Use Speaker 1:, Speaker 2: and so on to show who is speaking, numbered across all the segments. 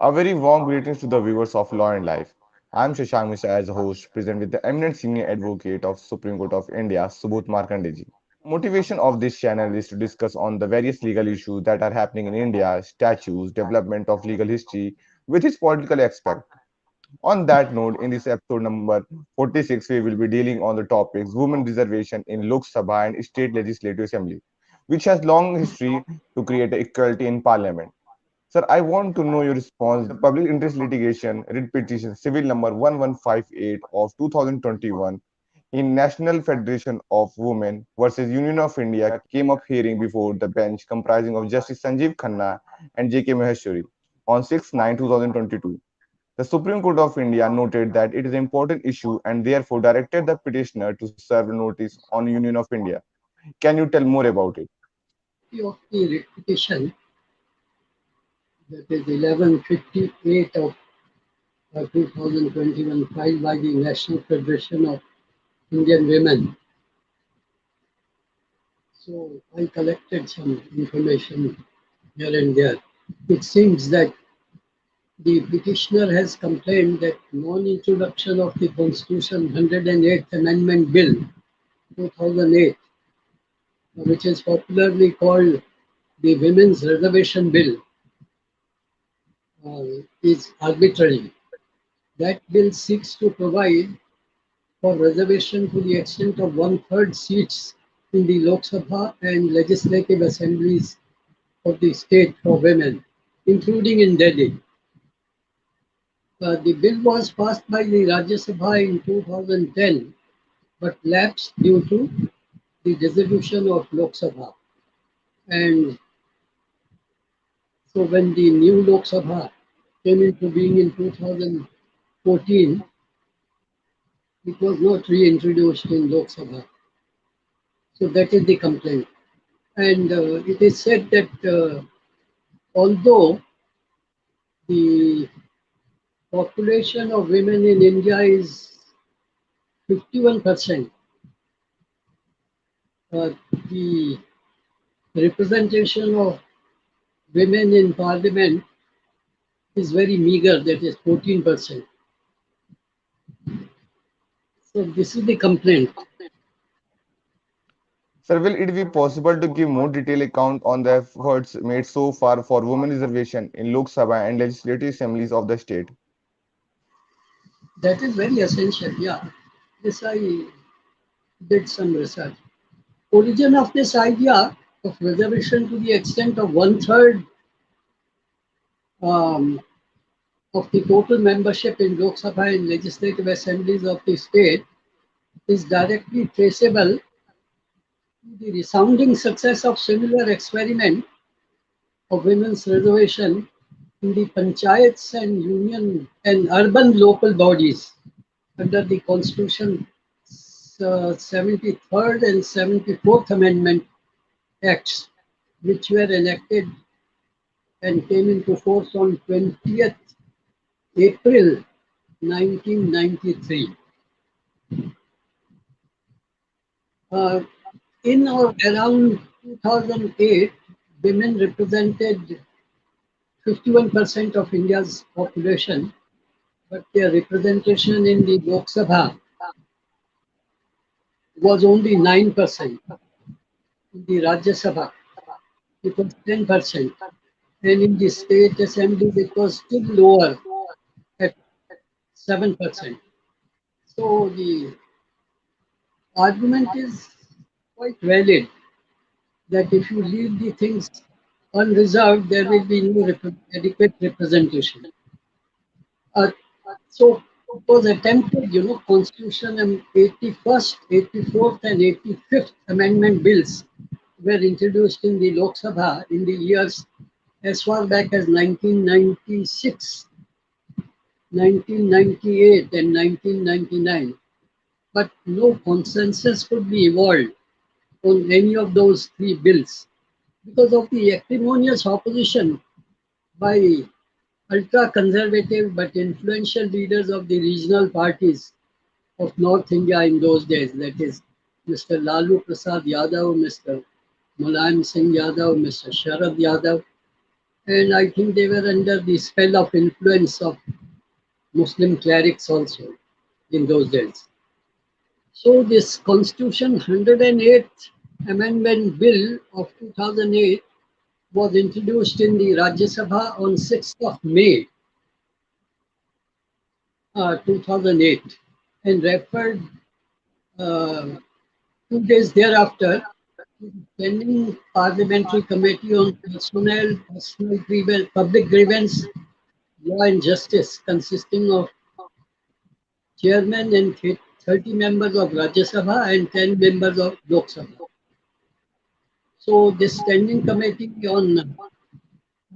Speaker 1: A very warm greetings to the viewers of Law and Life. I am Shashank Mishra as a host, present with the eminent senior advocate of Supreme Court of India, Subodh Markandeji. Motivation of this channel is to discuss on the various legal issues that are happening in India, statutes, development of legal history with its political aspect. On that note, in this episode number 46, we will be dealing on the topics women reservation in Lok Sabha and state legislative assembly, which has long history to create equality in parliament. Sir, I want to know your response. The public interest litigation writ petition civil number 1158 of 2021 in National Federation of Women versus Union of India came up hearing before the bench comprising of Justice Sanjeev Khanna and J.K. Maheshwari on 6/9/2022. The Supreme Court of India noted that it is an important issue and therefore directed the petitioner to serve notice on Union of India. Can you tell more about it?
Speaker 2: Of the petition, that is 1158 of 2021, filed by the National Federation of Indian Women. So I collected some information here and there. It seems that the petitioner has complained that non-introduction of the Constitution 108th Amendment Bill 2008, which is popularly called the Women's Reservation Bill, is arbitrary. That bill seeks to provide for reservation to the extent of one-third seats in the Lok Sabha and legislative assemblies of the state for women, including in Delhi. The bill was passed by the Rajya Sabha in 2010 but lapsed due to the dissolution of Lok Sabha. And so when the new Lok Sabha came into being in 2014, it was not reintroduced in Lok Sabha. So that is the complaint. And it is said that although the population of women in India is 51%, the representation of women in parliament is very meager, that is 14%. So this is the complaint.
Speaker 1: Sir, will it be possible to give more detailed account on the efforts made so far for women reservation in Lok Sabha and legislative assemblies of the state?
Speaker 2: That is very essential, yeah. This I did some research. Origin of this idea of reservation to the extent of one-third um, of the total membership in Lok Sabha and legislative assemblies of the state is directly traceable to the resounding success of similar experiment of women's reservation in the panchayats and union and urban local bodies under the Constitution 73rd and 74th Amendment Acts, which were enacted and came into force on 20th April 1993. In or around 2008, women represented 51% of India's population, but their representation in the Lok Sabha was only 9%. In the Rajya Sabha, it was 10%. And in the state assemblies, it was still lower at 7%. So the argument is quite valid that if you leave the things unreserved, there will be no adequate representation. Uh, so it was attempted, Constitution and 81st, 84th, and 85th Amendment bills were introduced in the Lok Sabha in the years as far back as 1996, 1998, and 1999. But no consensus could be evolved on any of those three bills because of the acrimonious opposition by ultra-conservative but influential leaders of the regional parties of North India in those days, that is Mr. Lalu Prasad Yadav, Mr. Mulayam Singh Yadav, Mr. Sharad Yadav, and I think they were under the spell of influence of Muslim clerics also in those days. So this Constitution 108th Amendment Bill of 2008 was introduced in the Rajya Sabha on 6th of May 2008 and referred uh, 2 days thereafter to the pending Parliamentary Committee on Public Grievance, Law and Justice, consisting of chairman and 30 members of Rajya Sabha and 10 members of Lok Sabha. So this standing committee on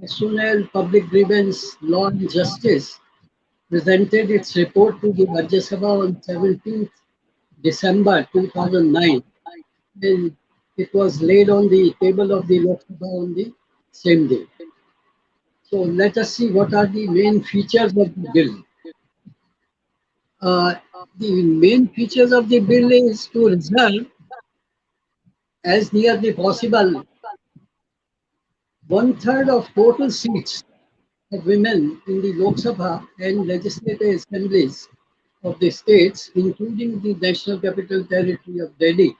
Speaker 2: Personnel, Public Grievance, Law and Justice presented its report to the Rajya Sabha on 17th December 2009, and it was laid on the table of the Lok Sabha on the same day. So let us see what are the main features of the bill. Uh, the main features of the bill is to reserve as nearly possible one third of total seats of women in the Lok Sabha and legislative assemblies of the states, including the National Capital Territory of Delhi.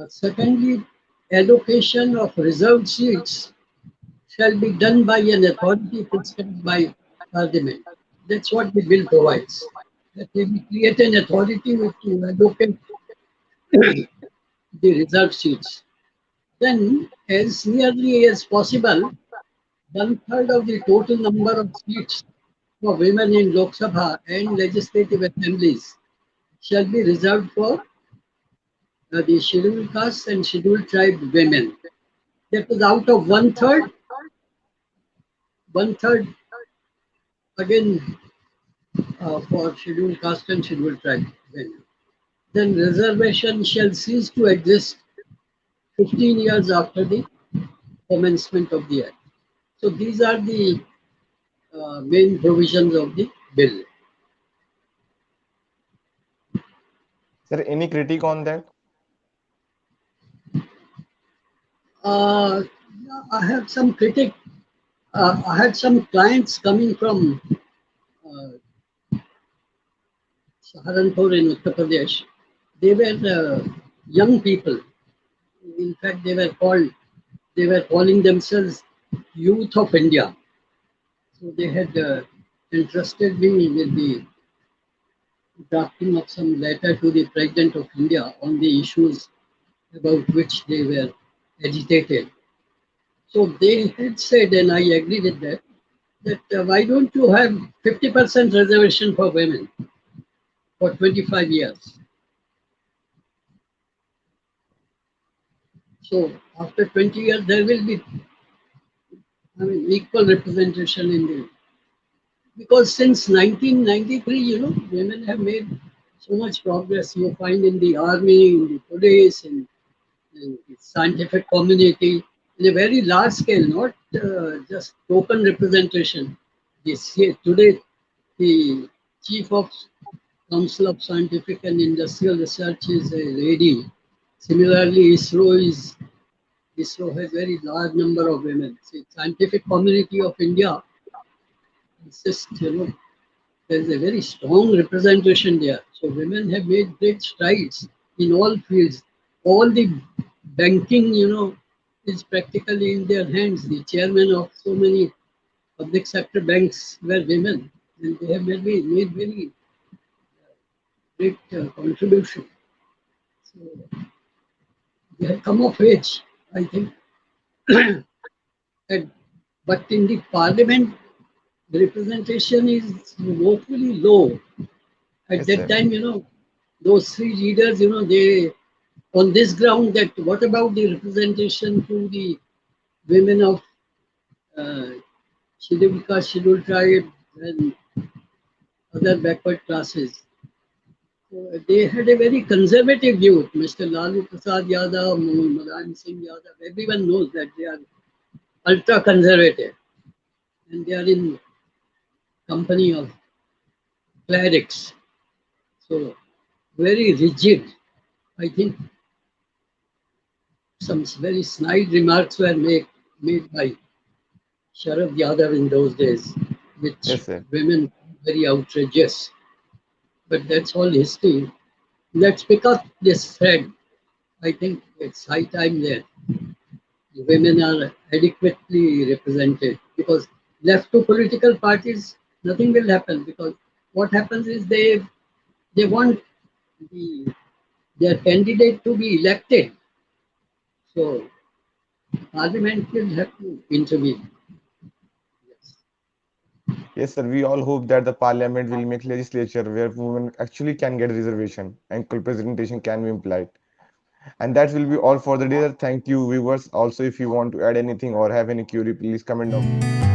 Speaker 2: Secondly, allocation of reserved seats shall be done by an authority prescribed by Parliament. That's what the bill provides. That they will create an authority to allocate the reserved seats. Then, as nearly as possible, one third of the total number of seats for women in Lok Sabha and legislative assemblies shall be reserved for the scheduled caste and scheduled tribe women. That is out of one third again for scheduled caste and scheduled tribe women. Then reservation shall cease to exist 15 years after the commencement of the act. So these are the main provisions of the bill.
Speaker 1: Sir, any critique on that?
Speaker 2: Uh, I have some critic. I had some clients coming from uh, Saharanpur in Uttar Pradesh. They were young people. In fact, they were calling themselves Youth of India. So they had entrusted me with the drafting of some letter to the President of India on the issues about which they were agitated. So they had said, and I agree with that, that why don't you have 50% reservation for women for 25 years? So after 20 years, there will be, equal representation in the, because since 1993, women have made so much progress. You find in the army, in the police, in the scientific community, in a very large scale, not just token representation. Today, the chief of Council of Scientific and Industrial Research is a lady. Similarly, ISRO has very large number of women. See, scientific community of India insists, there is a very strong representation there. So women have made great strides in all fields. All the banking, is practically in their hands. The chairman of so many public sector banks were women, and they have made very great contribution. So they have come of age, I think. And, but in the parliament, the representation is woefully low. At
Speaker 1: Yes,
Speaker 2: that
Speaker 1: sir.
Speaker 2: time, those three leaders, they on this ground that what about the representation to the women of uh, scheduled caste, scheduled tribe, and other backward classes. So they had a very conservative view. Mr. Lalu Prasad Yadav, Mulayam Singh Yadav, everyone knows that they are ultra conservative and they are in company of clerics. So very rigid. I think some very snide remarks were made by Sharad Yadav in those days, which
Speaker 1: Yes, sir.
Speaker 2: women very outrageous. But that's all history. Let's pick up this thread. I think it's high time that women are adequately represented because left to political parties, nothing will happen because what happens is they want the, their candidate to be elected. So parliament will have to intervene. Yes.
Speaker 1: Yes, sir. We all hope that the parliament will make legislature where women actually can get reservation and equal representation can be implied. And that will be all for the day. Thank you, viewers. Also, if you want to add anything or have any query, please comment down.